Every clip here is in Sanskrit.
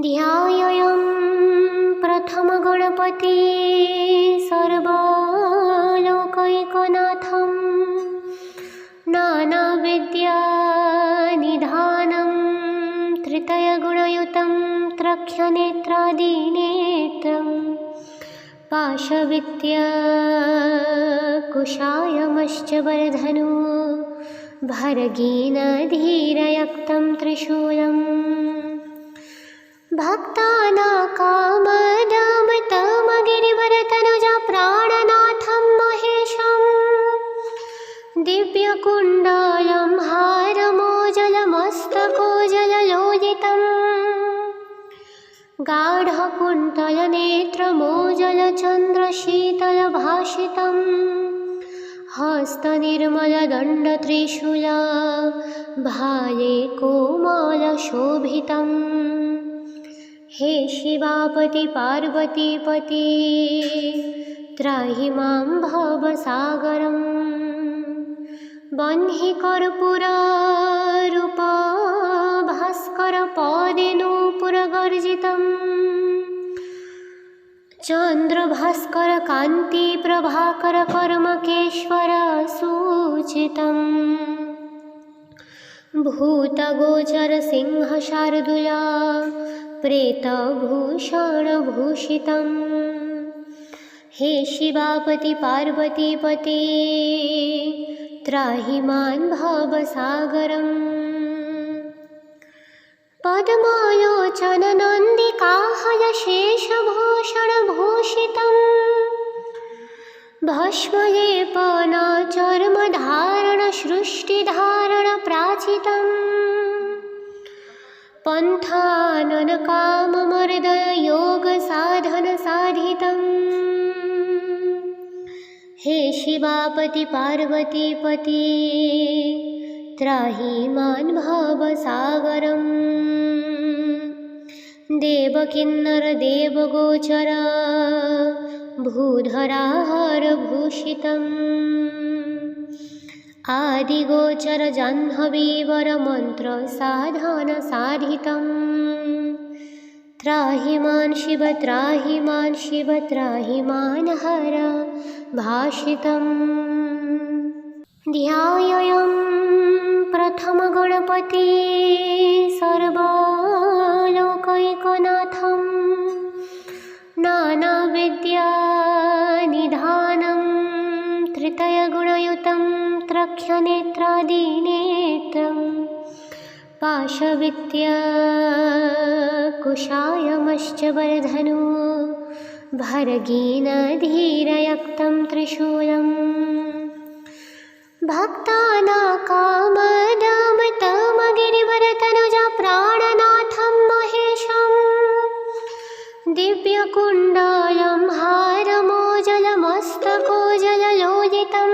ध्यायं प्रथमगणपति सर्वलोकैकनाथं नानाविद्यानिधानं त्रितयगुणयुतं त्रख्यनेत्रादिनेत्रं पाशविद्याकुशायमश्च वरधनु भर्गीनधीरयुक्तं त्रिशूलम् भक्तानाकामदामतमगिरिवरतनुजा प्राणनाथं महेशं दिव्यकुण्डलं हारमोजलमस्तकोजललोलितं गाढकुण्तलनेत्रमोजलचन्द्रशीतलभाषितं हस्तनिर्मलदण्डत्रिशूला भाले कोमलशोभितम् हे शिवापति पार्वतीपति त्राहि मां भवसागरं बह्नि कर्पूररूप भास्करपदेनूपुरगर्जितं चन्द्रभास्करकान्तिप्रभाकरकर्मकेश्वर सूचितं भूतगोचरसिंहशार्दूला प्रेतभूषणभूषितं हे शिवापति पार्वतीपति त्राहि मां भवसागरं पद्मलोचननन्दिकाहयशेषभूषणभूषितं भस्मलेपनचर्मधारणसृष्टिधारणप्राचितं पन्थाननकाममर्दयोगसाधनसाधितं हे शिवापति पार्वतीपति त्राहि मां भवसागरं देवकिन्नरदेवगोचर भूधराहारभूषितम् आदिगोचर जाह्नवीवरमन्त्रसाधनसाधितं त्राहि मां शिव त्राहि मां शिव त्राहि मां हर भाषितं ध्यायं प्रथमगणपति सर्वलोकैकनाथं नानाविद्यानिधानं त्रितयगुणयुतं त्रख्यनेत्रादिनेत्रं पाशविद्याकुशायमश्च वरधनु भर्गीनधीरयुक्तं त्रिशूलम् भक्तानाकामदामतमगिरिवरतनुजा प्राणनाथं महेशं दिव्यकुण्डलं हारमोजलमस्तकोजललोलितं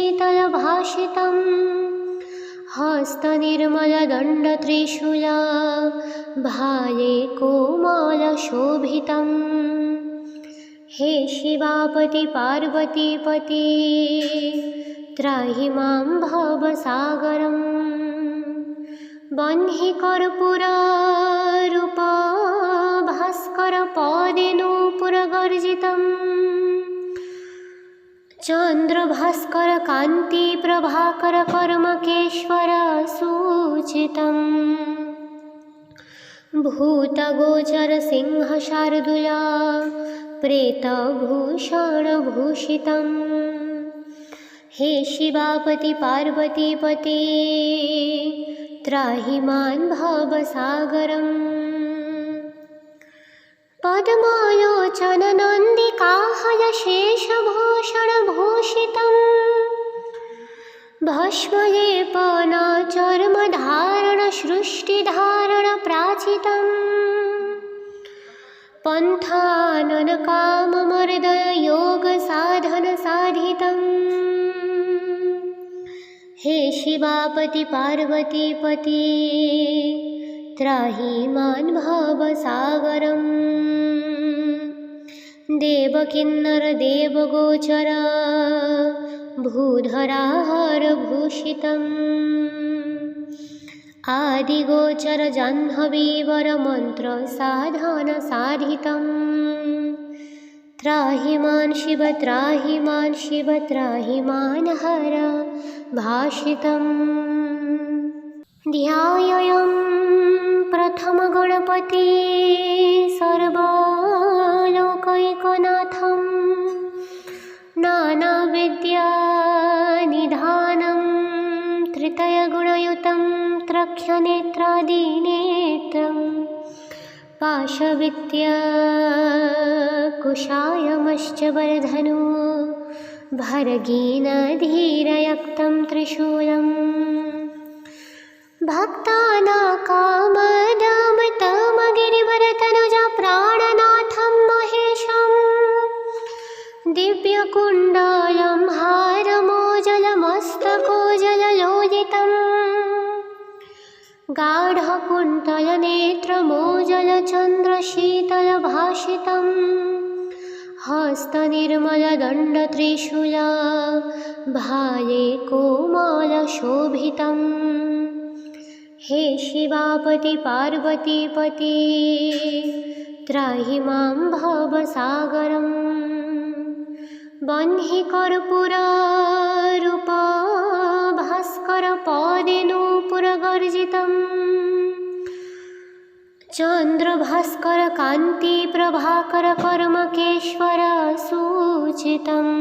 गाढकुण्तलनेत्रमोजलचन्द्रशीतलभाषितं हस्तनिर्मलदण्डत्रिशूला भाले कोमलशोभितं हे शिवापति पार्वतीपति त्राहि मां भवसागरं बह्नि कर्पूररूप भास्करपदेनूपुरगर्जितं चन्द्रभास्करकान्तिप्रभाकरकर्मकेश्वर सूचितं भूतगोचरसिंहशार्दूला प्रेतभूषणभूषितं हे शिवापति पार्वतीपति त्राहि मां भवसागरं पद्मलोचननन्दिकाहयशेषभूषणभूषितं भस्मलेपनचर्मधारणसृष्टिधारणप्राचितं पन्थाननकाममर्दयोगसाधनसाधितं हे शिवापति पार्वतीपति त्राहि मां भवसागरं देवकिन्नरदेवगोचर भूधराहारभूषितम् आदिगोचरजाह्नवीवरमन्त्रसाधनसाधितम् त्राहि मां शिव त्राहि मां शिव त्राहि मां हर भाषितम् ध्यायेयं प्रथमगणपति सर्वलोकैकनाथं नानाविद्यानिधानं त्रितयगुणयुतं त्रक्ष्यनेत्रादिनेत्रं पाशविद्याकुशायमश्च वरधनु भर्गीनधीरयुक्तं त्रिशूलम् भक्तानाकामदामतमगिरिवरतनुजा प्राणनाथं महेशं दिव्यकुण्डलं हारमोजलमस्तकोजललोलितम् गाढकुण्तलनेत्रमोजलचन्द्रशीतलभाषितं हस्तनिर्मलदण्डत्रिशूला भाले कोमलशोभितम् हे शिवापति पार्वतीपति त्राहि मां भवसागरं बह्नि कर्पूररूप भास्करपदेनूपुरगर्जितं चन्द्रभास्करकान्तिप्रभाकरकर्मकेश्वरसूचितम्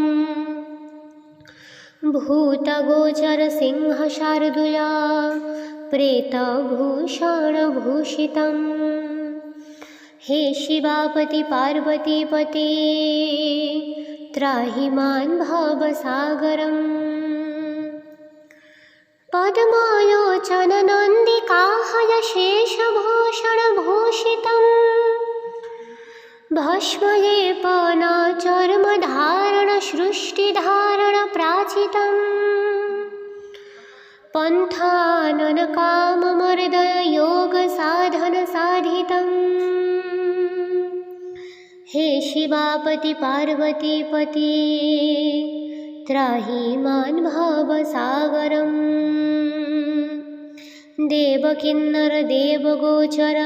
भूतगोचरसिंहशार्दूला प्रेतभूषणभूषितं हे शिवापति पार्वतीपति त्राहि मां भवसागरं पद्मलोचननन्दिकाहयशेषभूषणभूषितं भस्मलेपनचर्मधारणसृष्टिधारणप्राचितम् पन्थाननकाममर्दयोगसाधनसाधितम् हे शिवापति पार्वतीपति त्राहि मां भवसागरं देवकिन्नरदेवगोचर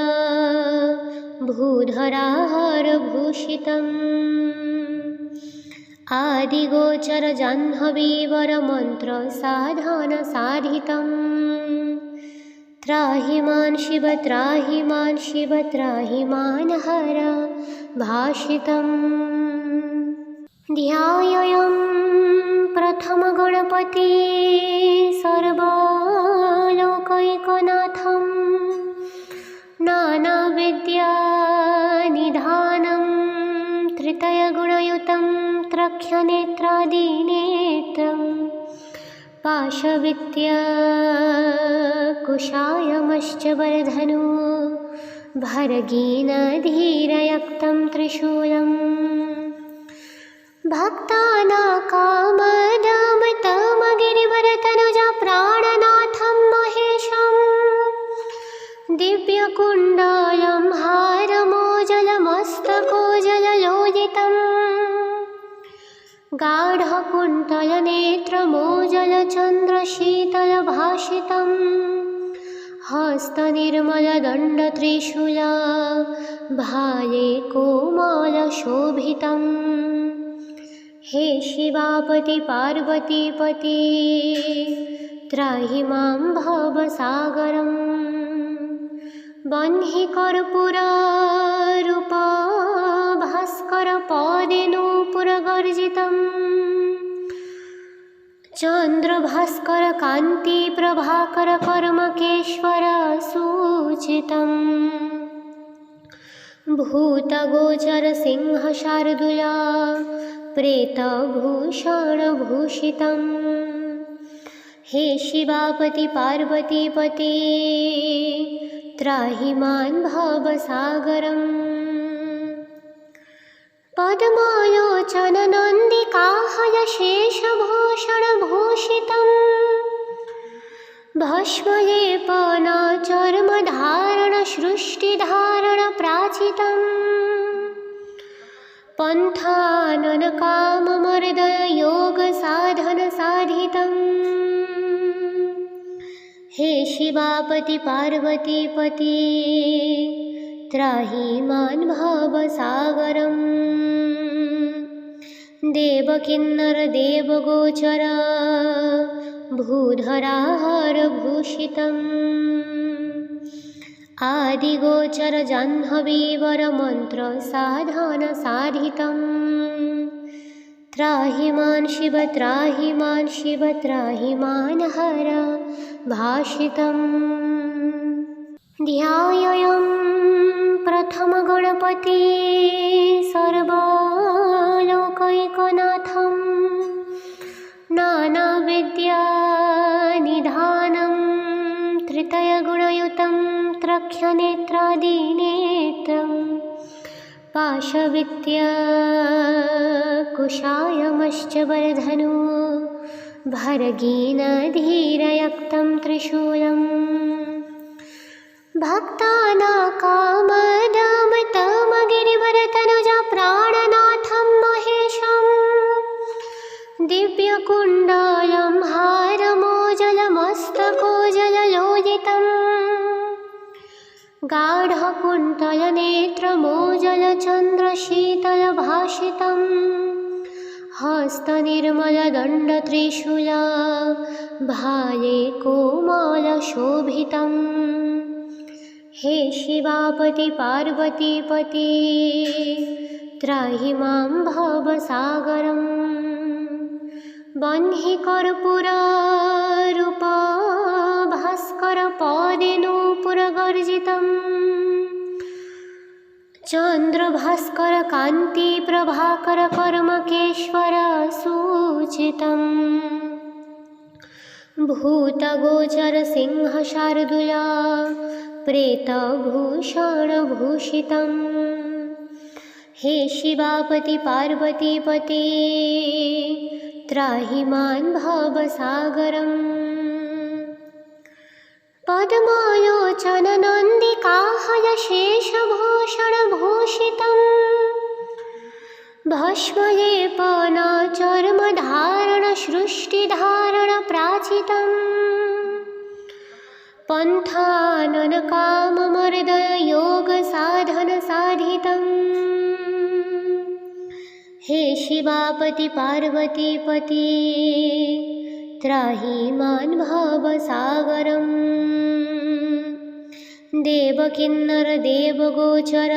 भूधराहारभूषितम् आदिगोचरजाह्नवीवरमन्त्रसाधनसाधितं त्राहि मां शिव त्राहि मां शिव त्राहि मां हर भाषितम् ध्यायेयं प्रथमगणपति सर्वलोकैकनाथं नानाविद्यानिधानं त्रितयगुणयुतं त्रक्ष्यनेत्रादिनेत्रं पाशविद्याकुशायमश्च वरधनु भर्गीनधीरयुक्तं त्रिशूलम् भक्तानाकामदामतमगिरिवरतनुजा प्राणनाथं महेशं दिव्यकुण्डलं हारमोजलमस्तकोजललोलितम् गाढकुण्तलनेत्रमोजलचन्द्रशीतलभाषितं हस्तनिर्मलदण्डत्रिशूला भाले कोमलशोभितम् हे शिवापति पार्वतीपति त्राहि मां भवसागरं बह्नि कर्पूररूप भास्करपदेनूपुरगर्जितं चन्द्रभास्करकान्तिप्रभाकरकर्मकेश्वरसूचितं भूतगोचरसिंहशार्दूला प्रेतभूषणभूषितं हे शिवापति पार्वतीपति त्राहि मां भवसागरं पद्मलोचननन्दिकाहयशेषभूषणभूषितं भस्मलेपनचर्मधारणसृष्टिधारणप्राचितम् पन्थाननकाममर्दयोगसाधनसाधितम् हे शिवापति पार्वतीपति त्राहि मां भवसागरम् देवकिन्नरदेवगोचर भूधराहारभूषितम् आदिगोचर जाह्नवीवरमन्त्रसाधनसाधितम् त्राहि मां शिव त्राहि मां शिव त्राहि मां हर भाषितम् ध्यायं प्रथमगणपति सर्वलोकैकनाथं नानाविद्यानिधानं त्रितयगुणयुतं त्रख्यनेत्रादिनेत्रं पाशविद्याकुशायमश्च वरधनु भर्गीनधीरयुक्तं त्रिशूलं भक्तानाकामदामतमगिरिवरतनुजा प्राणनाथं महेशं दिव्यकुण्डलं हारमोजलमस्तकोजललोलितम् गाढकुण्तलनेत्रमोजलचन्द्रशीतलभाषितं हस्तनिर्मलदण्डत्रिशूला भाले कोमलशोभितं हे शिवापति पार्वतीपति त्राहि मां भवसागरम् बह्नि कर्पूररूप भास्करपदेनूपुरगर्जितं चन्द्रभास्करकान्तिप्रभाकरकर्मकेश्वरसूचितं भूतगोचरसिंहशार्दूला प्रेतभूषणभूषितं हे शिवापति पार्वतीपति त्राहि मां भवसागरम् पद्मलोचननन्दिकाहलशेषभूषणभूषितं भस्मलेपनचर्मधारणसृष्टिधारणप्राचितं पन्थाननकाममर्दयोगसाधनसाधितं हे शिवापति पार्वतीपति त्राहि मां भवसागरम् देवकिन्नरदेवगोचर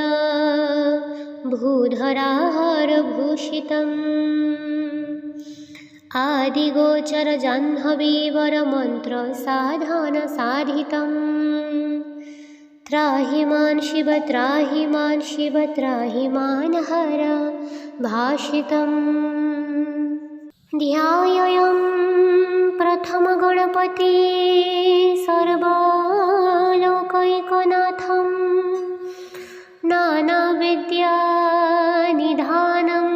भूधराहारभूषितम् आदिगोचर जाह्नवीवरमन्त्रसाधनसाधितं त्राहि मां शिव त्राहि मां शिव त्राहि मां हर भाषितम् ध्यायं प्रथमगणपति सर्वलोकैकनाथं नानाविद्यानिधानं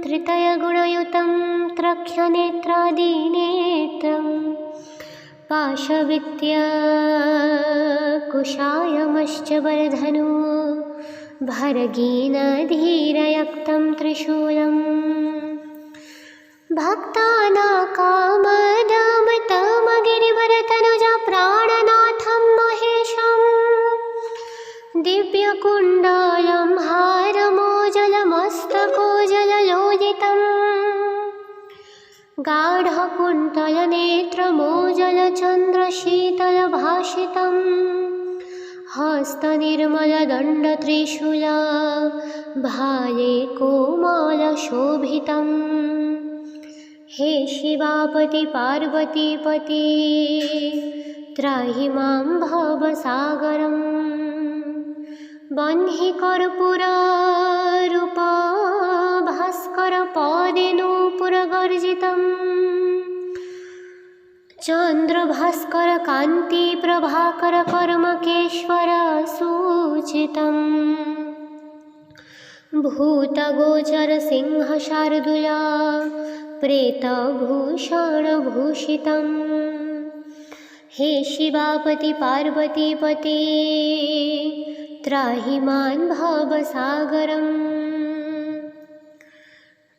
त्रितयगुणयुतं त्रख्यनेत्रादिनेत्रं पाशविद्याकुशायमश्च वरधनु भर्गीनधीरयुक्तं त्रिशूलं भक्तानाकामदामतमगिरिवरतनुजा प्राणनाथं महेशं दिव्यकुण्डलं हारमोजलमस्तकोजललोलितं गाढकुण्तलनेत्रमोजलचन्द्रशीतलभाषितं हस्तनिर्मलदण्डत्रिशूला भाले कोमलशोभितं हे शिवापति पार्वतीपति त्राहि मां भवसागरम् बह्नि कर्पूररूप भास्करपदेनूपुरगर्जितं चन्द्रभास्करकान्तिप्रभाकरकर्मकेश्वरसूचितं भूतगोचरसिंहशार्दूला प्रेतभूषणभूषितं हे शिवापति पार्वतीपति त्राहि मां भवसागरम्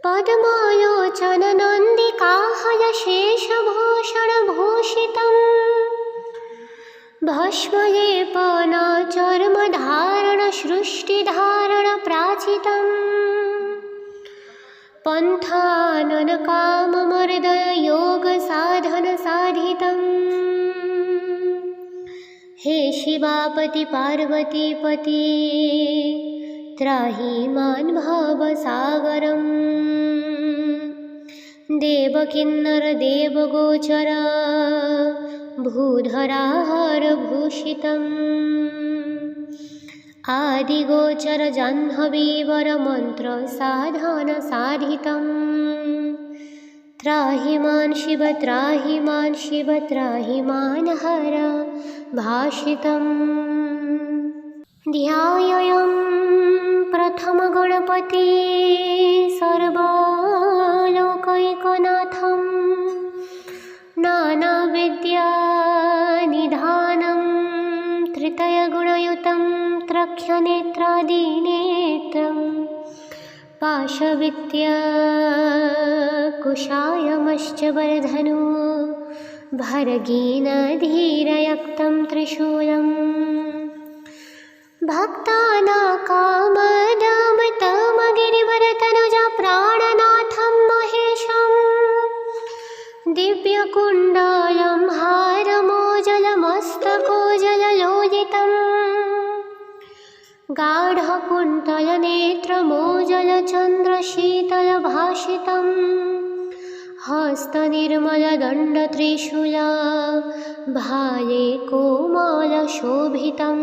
पद्मलोचननन्दिकाहयशेषभूषणभूषितं भस्मलेपनाचर्मधारणसृष्टिधारणप्राचितं पन्थाननकाममर्दयोगसाधनसाधितं हे शिवापति पार्वतीपति त्राहि मां भवसागरम् देवकिन्नरदेवगोचर भूधराहारभूषितम् आदिगोचर जाह्नवीवरमन्त्रसाधनसाधितं त्राहि मां शिव त्राहि मां शिव त्राहि मां हर भाषितम् ध्यायं प्रथमगणपति सर्वलोकैकनाथं नानाविद्यानिधानं त्रितयगुणयुतं त्रख्यनेत्रादिनेत्रं पाशविद्याकुशायमश्च वरधनु भर्गीनधीरयुक्तं त्रिशूलं भक्तानाकामदमतमगिरिवरतनुजा प्राणनाथं महेशं दिव्यकुण्डलं हारमोजलमस्तकोजललोलितं गाढकुण्तलनेत्रमोजलचन्द्रशीतलभाषितं हस्तनिर्मलदण्डत्रिशूला भाले कोमलशोभितं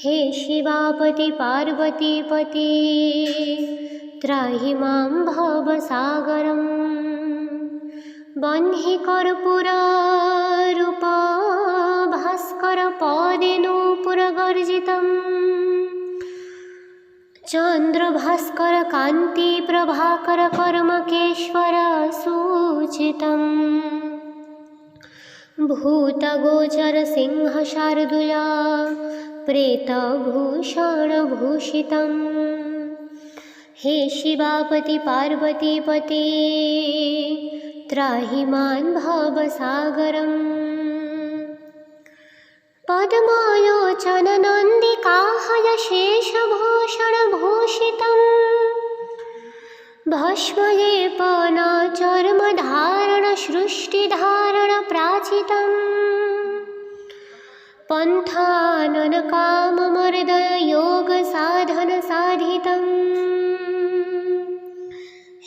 हे शिवापति पार्वतीपति त्राहि मां भवसागरम् बह्नि कर्पूररूप भास्करपदेनूपुरगर्जितं चन्द्रभास्करकान्तिप्रभाकरकर्मकेश्वरसूचितं भूतगोचरसिंहशार्दूला प्रेतभूषणभूषितं हे शिवापति पार्वतीपति त्राहि मां भवसागरम् पद्मलोचननन्दिकाहयशेषभूषणभूषितं भस्मलेपनाचर्मधारणसृष्टिधारणप्राचितं पन्थाननकाममर्दयोगसाधनसाधितं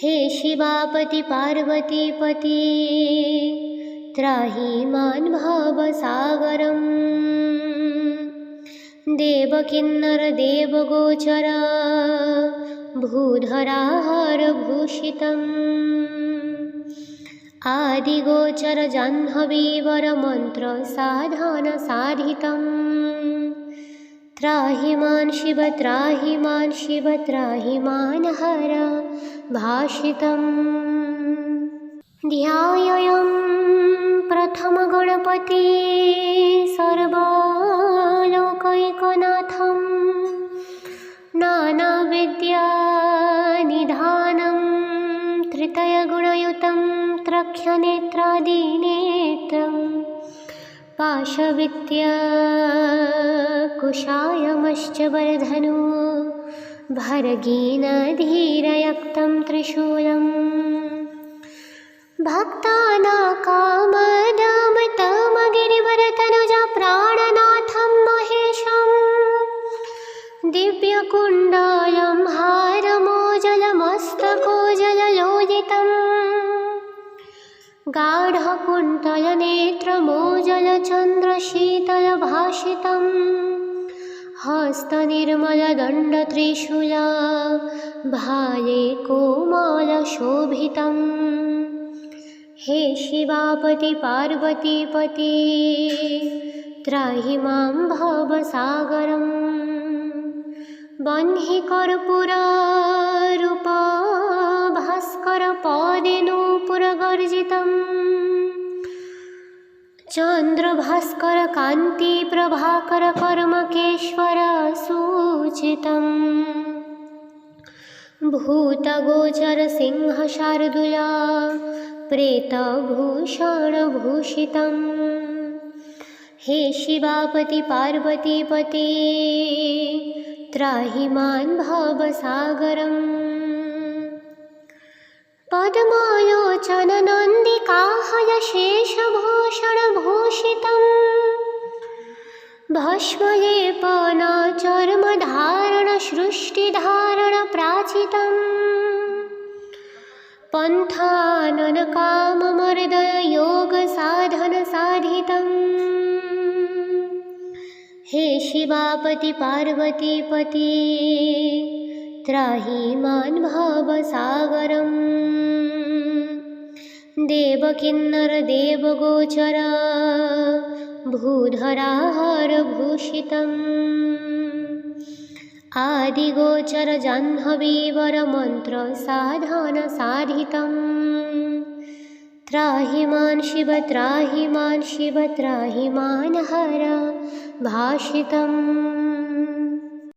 हे शिवापति पार्वतीपति त्राहि मां भवसागरम् देवकिन्नरदेवगोचर भूधराहारभूषितम् आदिगोचर जाह्नवीवरमन्त्रसाधनसाधितं त्राहि मां शिव त्राहि मां शिव त्राहि मां हर भाषितम् ध्यायं प्रथमगणपति सर्वलोकैकनाथं नानाविद्यानिधानं त्रितयगुणयुतं त्रख्यनेत्रादिनेत्रं पाशविद्याकुशायमश्च वरधनु भर्गीनधीरयुक्तं त्रिशूलं भक्तानाकामदमतमगिरिवरतनुजा प्राणनाथं महेशं दिव्यकुण्डलं हारमोजलमस्तकोजललोलितं गाढकुण्तलनेत्रमोजलचन्द्रशीतलभाषितं हस्तनिर्मलदण्डत्रिशूला भाले कोमलशोभितं हे शिवापति पार्वतीपति त्राहि मां भवसागरम् बह्नि कर्पूररूप भास्करपदेनूपुरगर्जितं चन्द्रभास्करकान्तिप्रभाकरकर्मकेश्वरसूचितं भूतगोचरसिंहशार्दूला प्रेतभूषणभूषितम्। हे शिवापति पार्वतीपते त्राहि मां भवसागरम्। पद्मलोचननन्दिकाहयशेषभूषणभूषितम् भस्मलेपनाचर्मधारणसृष्टिधारणप्राचितम् पन्थाननकाममर्दयोगसाधनसाधितम्। हे शिवापति पार्वतीपते त्राहि मां भवसागरम्। देवकिन्नरदेवगोचर भूधराहारभूषितम् आदिगोचरजाह्नवीवरमन्त्रसाधनसाधितम्। त्राहि मां शिव त्राहि मां शिव त्राहि मां हर भाषितम्।